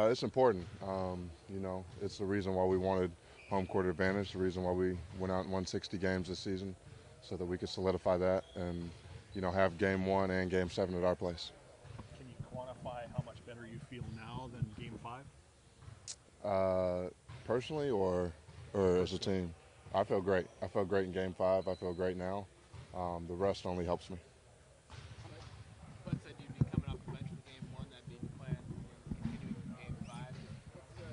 It's important. You know, it's the reason why we wanted home court advantage, the reason why we went out and won 60 games this season, so that we could solidify that and, you know, have game one and game seven at our place. Can you quantify how much better you feel now than Game 5? Uh, Personally or as a Personally. team, I feel great. I felt great in game five. I feel great now. The rest only helps me. Bud said you'd be coming off the bench for game one, that being the plan, continuing to game five. What's the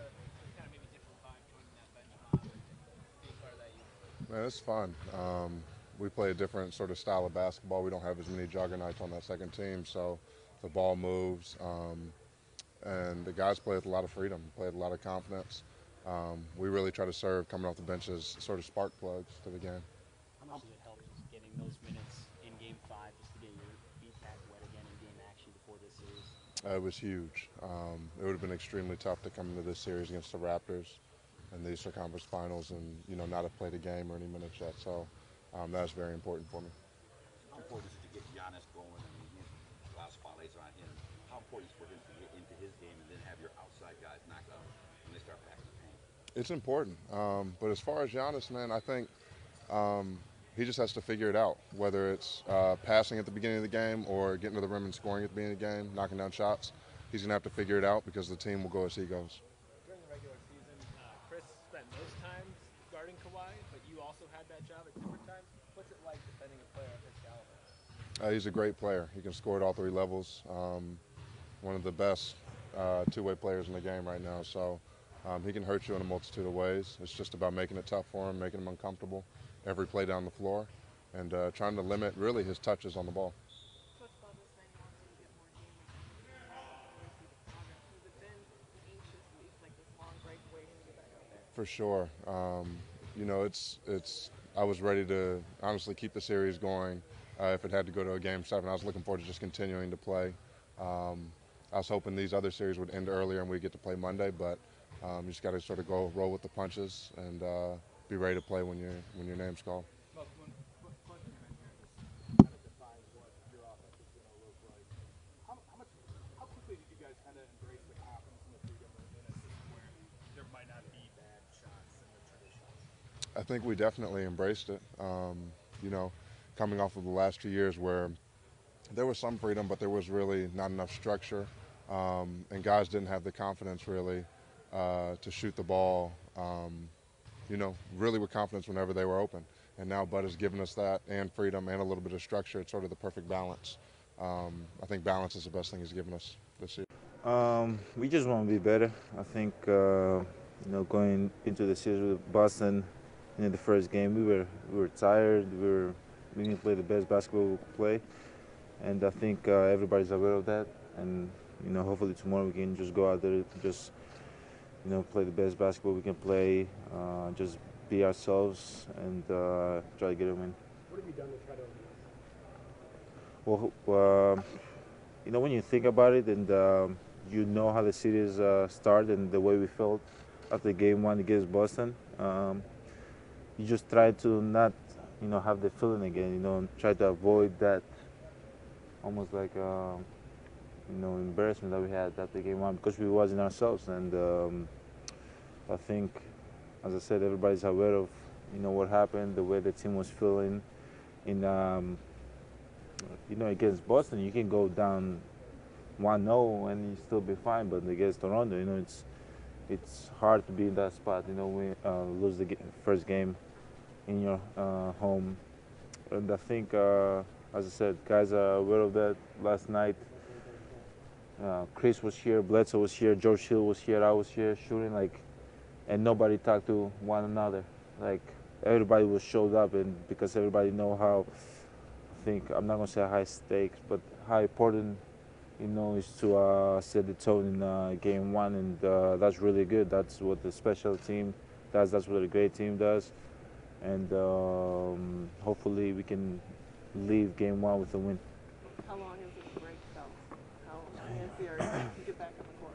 kind of maybe different vibe joining that bench mob and being part of that unit? Man, it's fun. We play a different sort of style of basketball. We don't have as many juggernauts on that second team, so the ball moves. And the guys play with a lot of freedom, play with a lot of confidence. We really try to serve coming off the bench as sort of spark plugs to the game. How much does it help just getting those minutes in Game 5 just to get your feet back wet again in game action before this series? It was huge. It would have been extremely tough to come into this series against the Raptors and the Eastern Conference Finals and, you know, not have played a game or any minutes yet. So that's very important for me. How important is it to get Giannis going? I mean, a lot of spotlights are on him. How important is it for him to get into his game and then have your outside guys knock out when they start packing the paint? It's important. But as far as Giannis, man, I think he just has to figure it out, whether it's passing at the beginning of the game or getting to the rim and scoring at the beginning of the game, knocking down shots. He's going to have to figure it out because the team will go as he goes. During the regular season, Chris spent most times guarding Kawhi, but you also had that job at different times. What's it like defending a player of his caliber? He's a great player. He can score at all three levels. One of the best two-way players in the game right now. So he can hurt you in a multitude of ways. It's just about making it tough for him, making him uncomfortable every play down the floor, and trying to limit really his touches on the ball. Coach Bud was saying he wants you to get more game really see the progress. Has it been an anxious week, like this long break waiting to get back out there? For sure. You know, I was ready to honestly keep the series going if it had to go to a game seven. I was looking forward to just continuing to play. I was hoping these other series would end earlier and we get to play Monday, but you just got to sort of go roll with the punches and be ready to play when your name's called. Well, when Bud came in here, this kind of defines what your offense is going to look like. How quickly did you guys kind of embrace the confidence and the freedom in a system where there might not be bad shots in the traditions? I think we definitely embraced it. You know, coming off of the last 2 years where there was some freedom, but there was really not enough structure, and guys didn't have the confidence really to shoot the ball, you know, really with confidence whenever they were open. And now Bud has given us that and freedom and a little bit of structure. It's sort of the perfect balance. I think balance is the best thing he's given us this year. We just want to be better. I think you know, going into the series with Boston in the first game, we were tired. We didn't play the best basketball we could play, and I think everybody's aware of that. And you know, hopefully tomorrow we can just go out there, just you know, play the best basketball we can play, just be ourselves, and try to get a win. What have you done to try to Well, you know, when you think about it, and you know how the series started and the way we felt after game one against Boston, you just try to not, you know, have the feeling again. You know, and try to avoid that, almost like you know, embarrassment that we had after game one because we wasn't ourselves. And I think, as I said, everybody's aware of, you know, what happened, the way the team was feeling. In you know, against Boston, you can go down 1-0 and you still be fine. But against Toronto, you know, it's hard to be in that spot. You know, we lose the first game in your home, and I think, as I said, guys are aware of that. Last night, Chris was here, Bledsoe was here, George Hill was here, I was here shooting, like, and nobody talked to one another. Like, everybody was showed up, and because everybody know how, I think, I'm not gonna say high stakes, but how important, you know, is to set the tone in game one, and that's really good. That's what the special team does. That's what a great team does, and hopefully we can leave game one with a win. How long has this break felt? How antsy are you to get back on the court?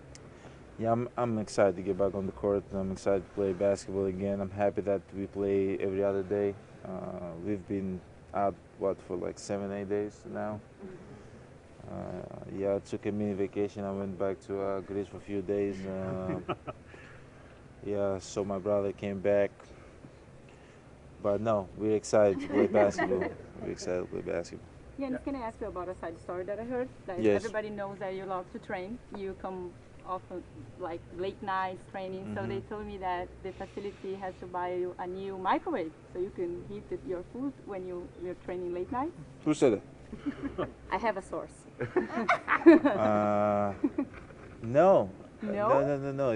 Yeah, I'm excited to get back on the court. I'm excited to play basketball again. I'm happy that we play every other day. We've been out, what, for like 7, 8 days now. Yeah, I took a mini vacation. I went back to Greece for a few days. Yeah, so my brother came back. But no, we're excited to play basketball. We're excited to play basketball. Giannis, can I ask you about a side story that I heard? That Yes. everybody knows that you love to train. You come often, like late nights training. So they told me that the facility has to buy you a new microwave so you can heat your food when you're training late night. Who said it? I have a source. No. No? No.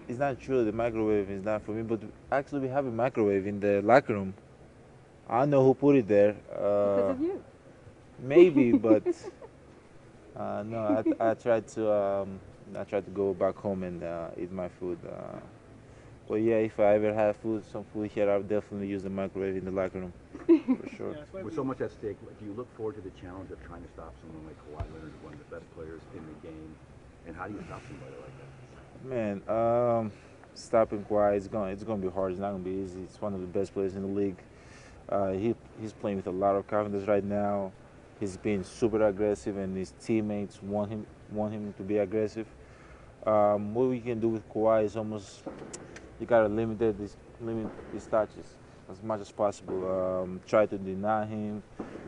It's not true. The microwave is not for me. But actually, we have a microwave in the locker room. I don't know who put it there. Because of you. Maybe, but no. I tried to go back home and eat my food. But yeah, if I ever have some food here, I'll definitely use the microwave in the locker room for sure. With so much at stake, do you look forward to the challenge of trying to stop someone like Kawhi Leonard, one of the best players in the game? And how do you stop somebody like that? Man, stopping Kawhi, it's gonna be hard. It's not gonna be easy. It's one of the best players in the league. He's playing with a lot of confidence right now. He's being super aggressive, and his teammates want him to be aggressive. What we can do with Kawhi is almost you gotta limit his touches as much as possible. Try to deny him.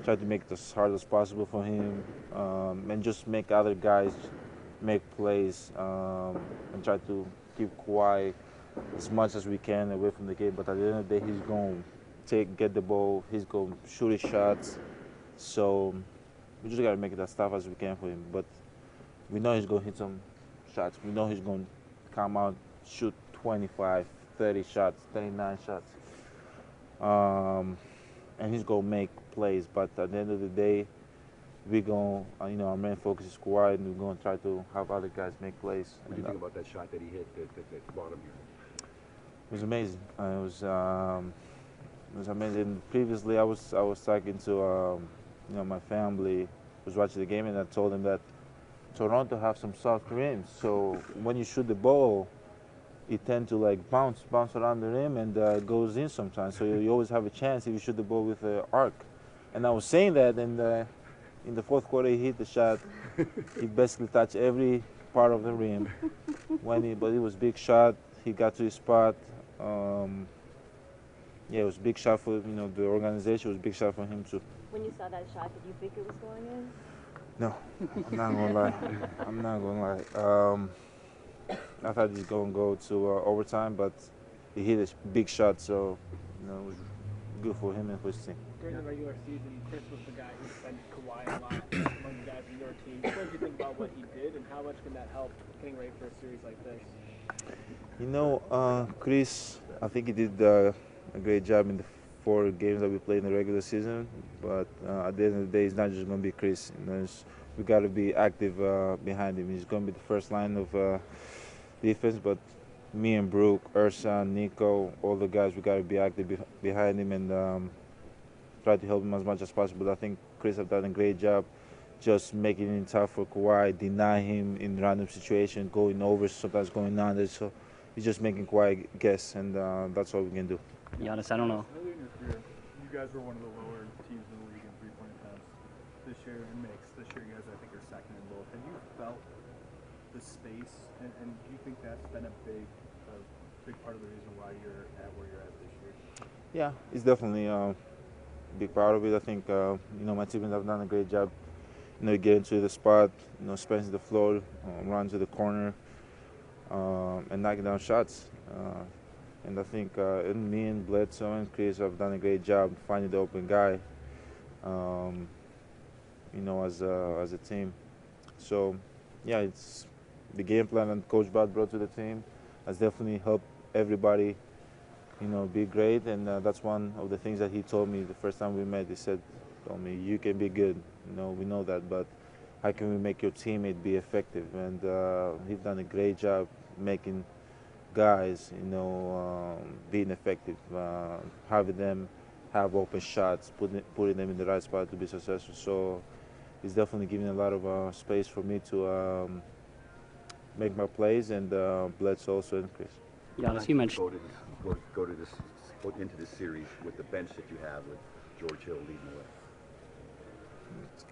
Try to make it as hard as possible for him, and just make other guys make plays and try to keep Kawhi as much as we can away from the game. But at the end of the day, he's going to get the ball. He's going to shoot his shots. So we just got to make it as tough as we can for him. But we know he's going to hit some shots. We know he's going to come out, shoot 25, 30 shots, 39 shots. And he's going to make plays. But at the end of the day, we're going, our main focus is Kawhi, and we're going to try to have other guys make plays. What do you think about that shot that he hit that brought him here? It was amazing. It was amazing. Previously, I was talking to my family was watching the game, and I told them that Toronto have some soft rims. So when you shoot the ball, it tends to like bounce around the rim and goes in sometimes. So you always have a chance if you shoot the ball with an arc. And I was saying that, and in the fourth quarter, he hit the shot. He basically touched every part of the rim. But it was a big shot. He got to his spot. Yeah, it was a big shot for the organization. It was a big shot for him too. When you saw that shot, did you think it was going in? No, I'm not gonna lie. I'm not gonna lie. I thought he was gonna go to overtime, but he hit a big shot, so it was good for him and for his team. During the regular season, Chris was the guy who defended Kawhi a lot among the guys in your team. What did you think about what he did, and how much can that help getting ready for a series like this? Chris, I think he did a great job in the 4 games that we played in the regular season. But at the end of the day, it's not just going to be Chris. We got to be active behind him. He's going to be the first line of defense, but me and Brooke, Ursa, Nico, all the guys, we got to be active behind him and try to help him as much as possible. I think Chris have done a great job just making it tough for Kawhi, deny him in random situations, going over, sometimes going under. So he's just making Kawhi guess, and that's all we can do. Giannis, I don't know. Earlier in your career, you guys were one of the lower teams in the league in three-point attempts. This year in mixed. This year you guys, I think, are second in both. Have you felt the space, and do you think that's been a big part of the reason why you're at where you're at this year? Yeah, it's definitely a big part of it. I think my teammates have done a great job. Getting to the spot, spacing the floor, run to the corner, and knocking down shots. And I think me and Bledsoe and Chris have done a great job finding the open guy, as a team. So, yeah, it's the game plan that Coach Bud brought to the team has definitely helped everybody, be great. And that's one of the things that he told me the first time we met. He told me, you can be good. We know that, but how can we make your teammate be effective? And he's done a great job making guys, being effective, having them have open shots, putting them in the right spot to be successful. So he's definitely giving a lot of space for me to make my plays, and Bledsoe also increase. Giannis, you mentioned. Go into this series with the bench that you have with George Hill leading the way.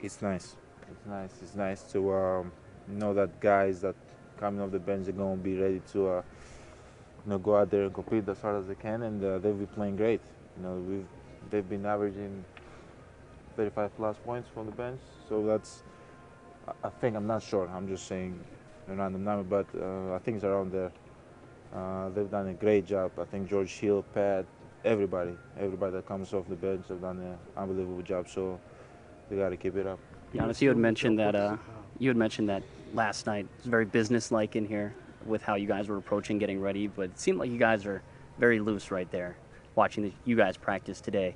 It's nice. It's nice. It's nice to know that guys that coming off the bench are going to be ready to go out there and compete as hard as they can, and they'll be playing great. They've been averaging 35 plus points from the bench, so that's. I think I'm not sure. I'm just saying a random number, but I think it's around there. They've done a great job. I think George Hill, Pat, everybody that comes off the bench have done an unbelievable job. So they got to keep it up. Giannis, you had mentioned that last night. It's very businesslike in here with how you guys were approaching getting ready, but it seemed like you guys are very loose right there. Watching you guys practice today,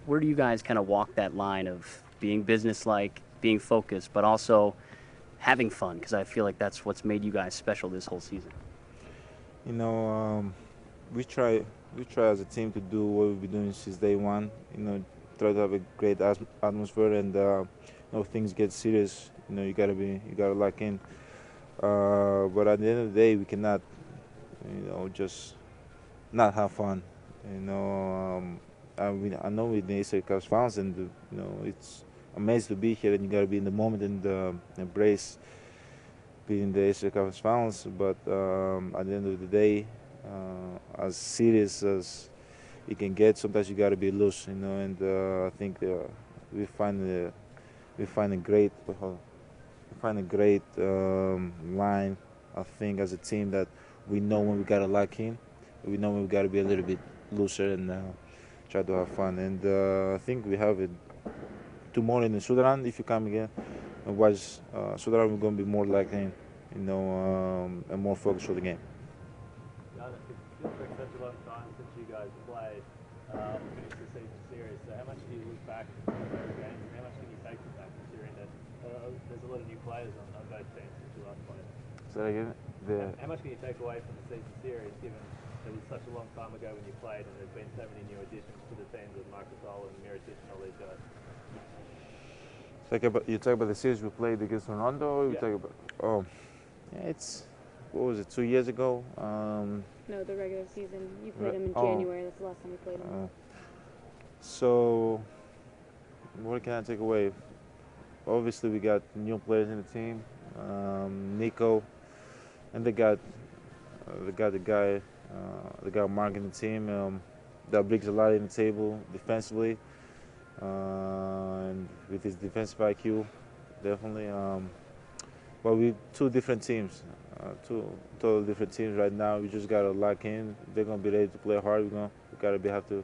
where do you guys kind of walk that line of being businesslike, being focused, but also having fun? Because I feel like that's what's made you guys special this whole season. We try as a team to do what we've been doing since day one. Try to have a great atmosphere, and things get serious. You gotta lock in. But at the end of the day, we cannot, just not have fun. I know with the Eastern Cup fans, and it's amazing to be here, and you gotta be in the moment and embrace being the Eastern Cup finals. But at the end of the day, as serious as it can get, sometimes you gotta be loose, And I think we find a great line. I think as a team that we know when we gotta lock in, we know when we gotta be a little bit looser and try to have fun. And I think we have it tomorrow in Sudan. If you come again and watch Sudan, we're gonna be more locked in, and more focused for the game. Giannis, it feels like such a long time since you guys played. Finished the season series. So how much do you look back on those games, and how much can you take from that, considering that there's a lot of new players on both teams since you last played? So again, How much can you take away from the season series, given it was such a long time ago when you played, and there's been so many new additions to the teams with Marcus Gasol and Mirotic and all these guys? you talk about the series we played against Ronaldo. Or you talk about it's what was it, 2 years ago? No, the regular season. You played him in January. That's the last time you played him. So, what can I take away? Obviously, we got new players in the team. Nico, and they got the guy Mark in the team that brings a lot in the table defensively, and with his defensive IQ, definitely. But we two different teams, two totally different teams right now. We just gotta lock in. They're gonna be ready to play hard. We have to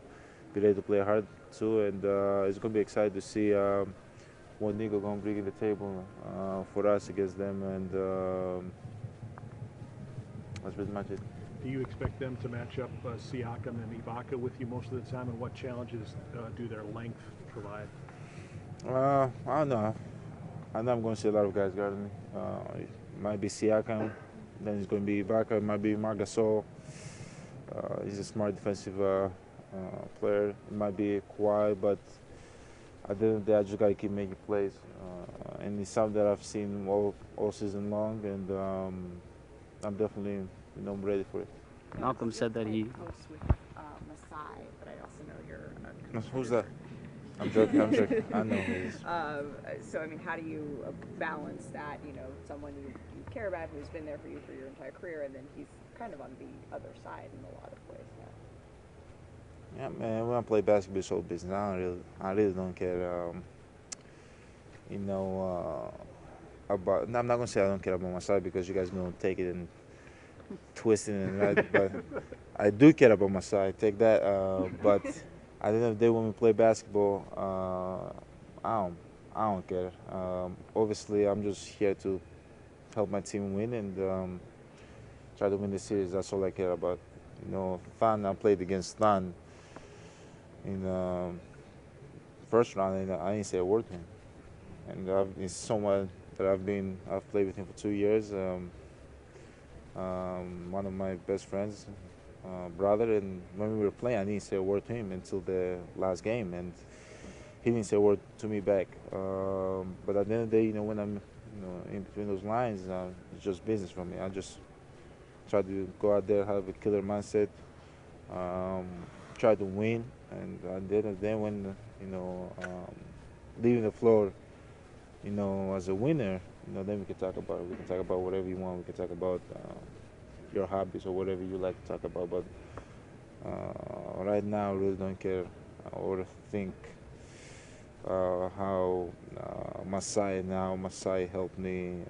be ready to play hard too, and it's gonna be exciting to see what Nico gonna bring in the table for us against them, and that's pretty much it. Do you expect them to match up Siakam and Ibaka with you most of the time, and what challenges do their length provide? I don't know. I know I'm going to see a lot of guys guarding me. It might be Siakam, then it's going to be Ibaka, it might be Marc Gasol. He's a smart defensive player. It might be Kawhi, but at the end of the day, I just got to keep making plays. And it's something that I've seen all season long, and I'm definitely ready for it. Malcolm said that he. Close with Masai, but I also know you're. Who's that? I'm joking. I know who he is. So, I mean, how do you balance that? Someone you care about who's been there for you for your entire career, and then he's kind of on the other side in a lot of ways now. Yeah, man. When I play basketball, it's all business. I really don't care. About. I'm not gonna say I don't care about my side because you guys don't take it and twist it and right, but I do care about my side. Take that. But at the end of the day, when we play basketball, I don't care. Obviously, I'm just here to help my team win and try to win the series. That's all I care about. Fan. I played against Stan in first round, and I didn't say a word to him. And it's someone that I've played with him for 2 years. One of my best friends, brother, and when we were playing, I didn't say a word to him until the last game, and he didn't say a word to me back. But at the end of the day, when I'm, in between those lines, it's just business for me. I just try to go out there, have a killer mindset, try to win, and at the end of the day, when leaving the floor, as a winner, then we can talk about it. We can talk about whatever you want. We can talk about your hobbies or whatever you like to talk about. But right now, I really don't care or think how Masai helped me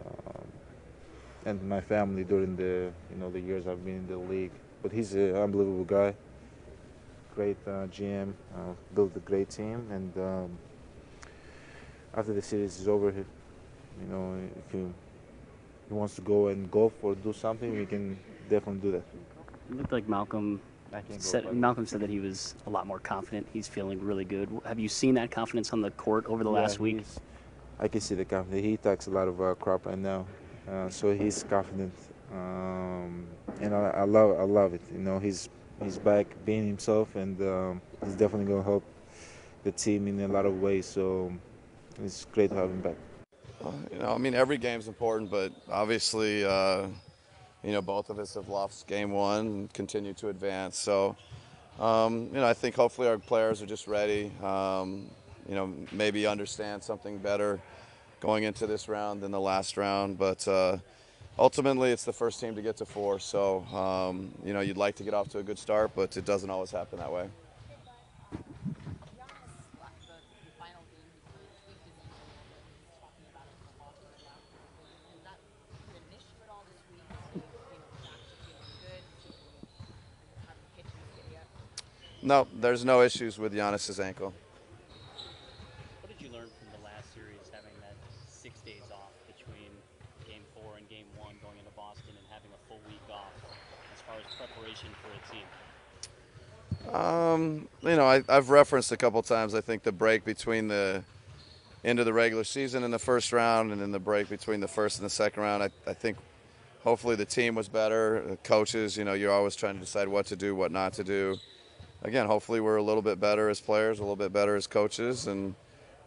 and my family during the years I've been in the league. But he's an unbelievable guy, great GM, built a great team, and after the series is over, if he wants to go and golf or do something, we can definitely do that. It looked like Malcolm said that he was a lot more confident. He's feeling really good. Have you seen that confidence on the court over the last week? I can see the confidence. He talks a lot of crap right now, so he's confident, and I love it. He's back being himself, and he's definitely going to help the team in a lot of ways. So it's great to have him back. Every game's important, but obviously, both of us have lost game one and continue to advance. So, I think hopefully our players are just ready, maybe understand something better going into this round than the last round. But ultimately, it's the first team to get to 4. So, you'd like to get off to a good start, but it doesn't always happen that way. No, there's no issues with Giannis's ankle. What did you learn from the last series, having that 6 days off between Game 4 and Game 1, going into Boston and having a full week off, as far as preparation for a team? I've referenced a couple times, I think, the break between the end of the regular season in the first round and then the break between the first and the second round. I think hopefully the team was better. The coaches, you're always trying to decide what to do, what not to do. Again, hopefully we're a little bit better as players, a little bit better as coaches, and,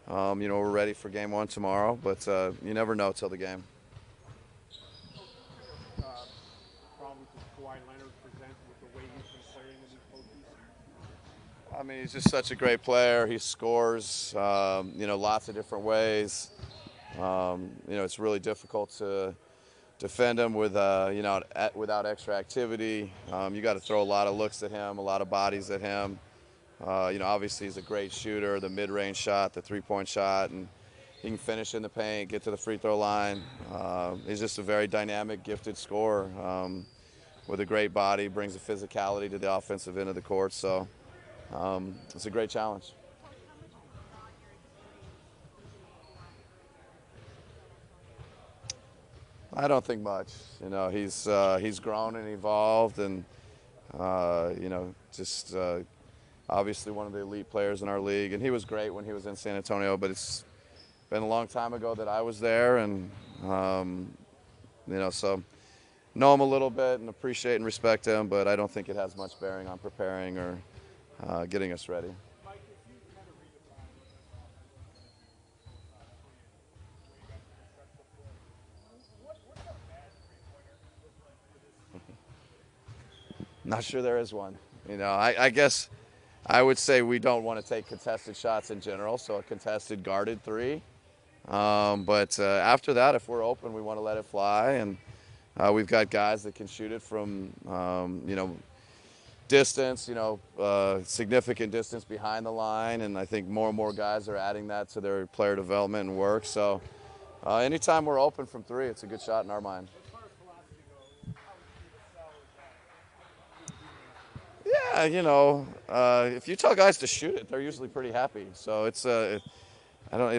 we're ready for Game 1 tomorrow. But you never know till the game. Problems that Kawhi Leonard presents with the way he's been playing in these postseason? He's just such a great player. He scores, lots of different ways. It's really difficult to defend him with, without extra activity. You got to throw a lot of looks at him, a lot of bodies at him. Obviously he's a great shooter, the mid-range shot, the three-point shot, and he can finish in the paint, get to the free throw line. He's just a very dynamic, gifted scorer with a great body, brings a physicality to the offensive end of the court. So it's a great challenge. I don't think much. He's grown and evolved, and obviously one of the elite players in our league. And he was great when he was in San Antonio, but it's been a long time ago that I was there, and so know him a little bit and appreciate and respect him, but I don't think it has much bearing on preparing or getting us ready. Not sure there is one. I guess I would say we don't want to take contested shots in general, so a contested guarded 3. But after that, if we're open, we want to let it fly. And we've got guys that can shoot it from, distance, significant distance behind the line. And I think more and more guys are adding that to their player development and work. So anytime we're open from 3, it's a good shot in our mind. Yeah, if you tell guys to shoot it, they're usually pretty happy. So it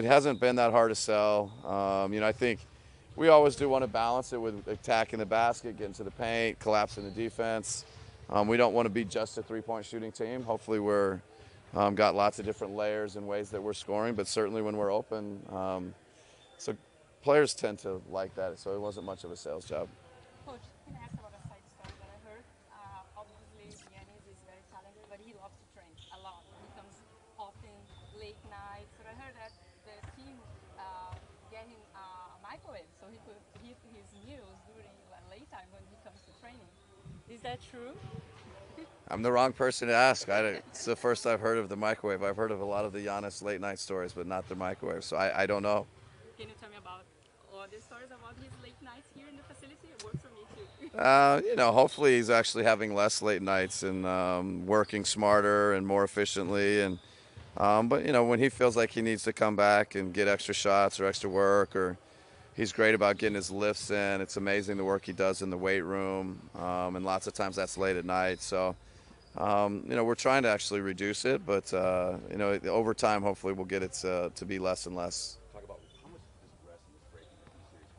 hasn't been that hard to sell. I think we always do want to balance it with attacking the basket, getting to the paint, collapsing the defense. We don't want to be just a three-point shooting team. Hopefully we're got lots of different layers and ways that we're scoring, but certainly when we're open, so players tend to like that. So it wasn't much of a sales job. Coach, can I ask about a side story that I heard? Obviously, Giannis is very talented, but he loves to train a lot. He comes often late nights. But I heard that the team get him a microwave, so he could heat his meals during late time when he comes to training. Is that true? I'm the wrong person to ask. It's the first I've heard of the microwave. I've heard of a lot of the Giannis late night stories, but not the microwave. So I don't know. Can you tell me about other stories about his late nights here in the facility? It works for me too. Hopefully he's actually having less late nights and working smarter and more efficiently. And but when he feels like he needs to come back and get extra shots or extra work, or he's great about getting his lifts in. It's amazing the work he does in the weight room, and lots of times that's late at night. So we're trying to actually reduce it, but over time, hopefully we'll get it to be less and less. Talk about how much does rest and this break in the series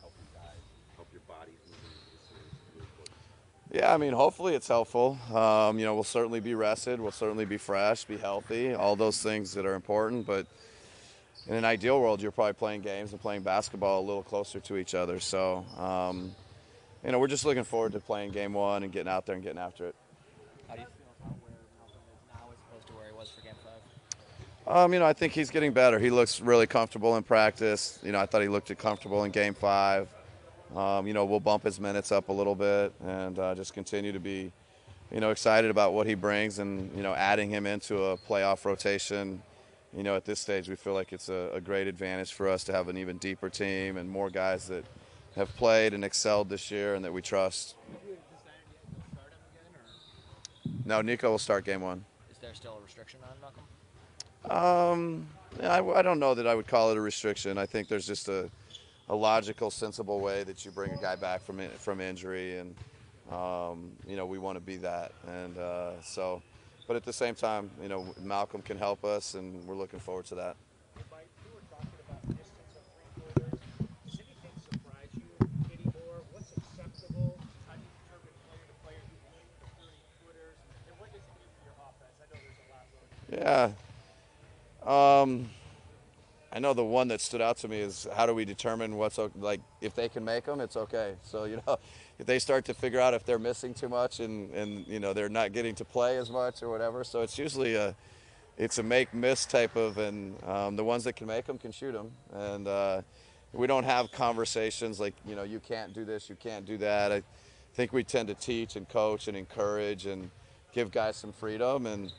help you guys, help your bodies moving into the series? Really important. Yeah, I mean, hopefully it's helpful. We'll certainly be rested. We'll certainly be fresh, be healthy, all those things that are important. But in an ideal world, you're probably playing games and playing basketball a little closer to each other. So, we're just looking forward to playing game one and getting out there and getting after it. How do you feel about where Malcolm is now as opposed to where he was for Game 5? I think he's getting better. He looks really comfortable in practice. I thought he looked comfortable in Game 5. We'll bump his minutes up a little bit and just continue to be, excited about what he brings and, adding him into a playoff rotation. At this stage, we feel like it's a great advantage for us to have an even deeper team and more guys that have played and excelled this year and that we trust. Have you decided yet to start him again, or No, Nico will start game one. is there still a restriction on Malcolm? I don't know that I would call it a restriction. I think there's just a logical, sensible way that you bring a guy back from injury, and we want to be that. And but at the same time, Malcolm can help us, and we're looking forward to that. Mike, you were talking about distance of three-pointers. Does anything surprise you anymore? What's acceptable? How do you determine player to player who can shoot the 30-footers? And what does it do for your offense? I know there's a lot going on. Yeah. I know the one that stood out to me is how do we determine like if they can make them, it's okay. So if they start to figure out if they're missing too much and they're not getting to play as much or whatever. So it's usually a make-miss type of, and the ones that can make them can shoot them. And we don't have conversations like you can't do this, you can't do that. I think we tend to teach and coach and encourage and give guys some freedom, and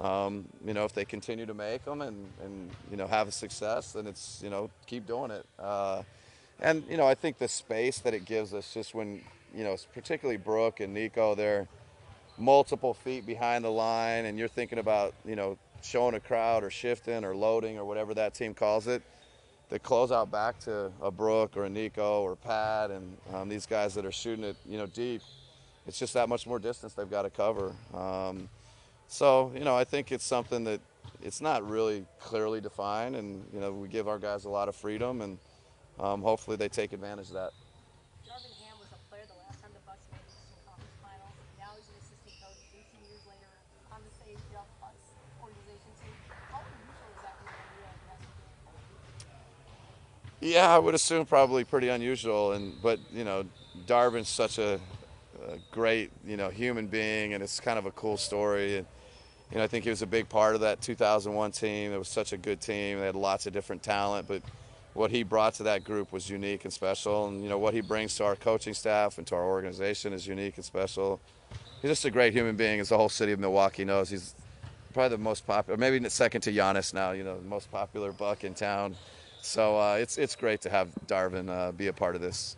if they continue to make them and have a success, then it's keep doing it. And I think the space that it gives us, just when particularly Brooke and Nico, they're multiple feet behind the line, and you're thinking about showing a crowd or shifting or loading or whatever that team calls it. The closeout back to a Brooke or a Nico or Pat and these guys that are shooting it deep, it's just that much more distance they've got to cover. So, I think it's something that it's not really clearly defined, and, we give our guys a lot of freedom, and hopefully they take advantage of that. Darvin Ham was a player the last time the Bucks made the Eastern Conference Finals. Now he's an assistant coach 18 years later on the same Bucks organization. So how unusual is that for you as an game? Yeah, I would assume probably pretty unusual, but Darvin's such a great human being, and it's kind of a cool story. And I think he was a big part of that 2001 team. It was such a good team. They had lots of different talent, but what he brought to that group was unique and special. And what he brings to our coaching staff and to our organization is unique and special. He's just a great human being, as the whole city of Milwaukee knows. He's probably the most popular, maybe second to Giannis now. The most popular Buck in town. So it's great to have Darvin be a part of this.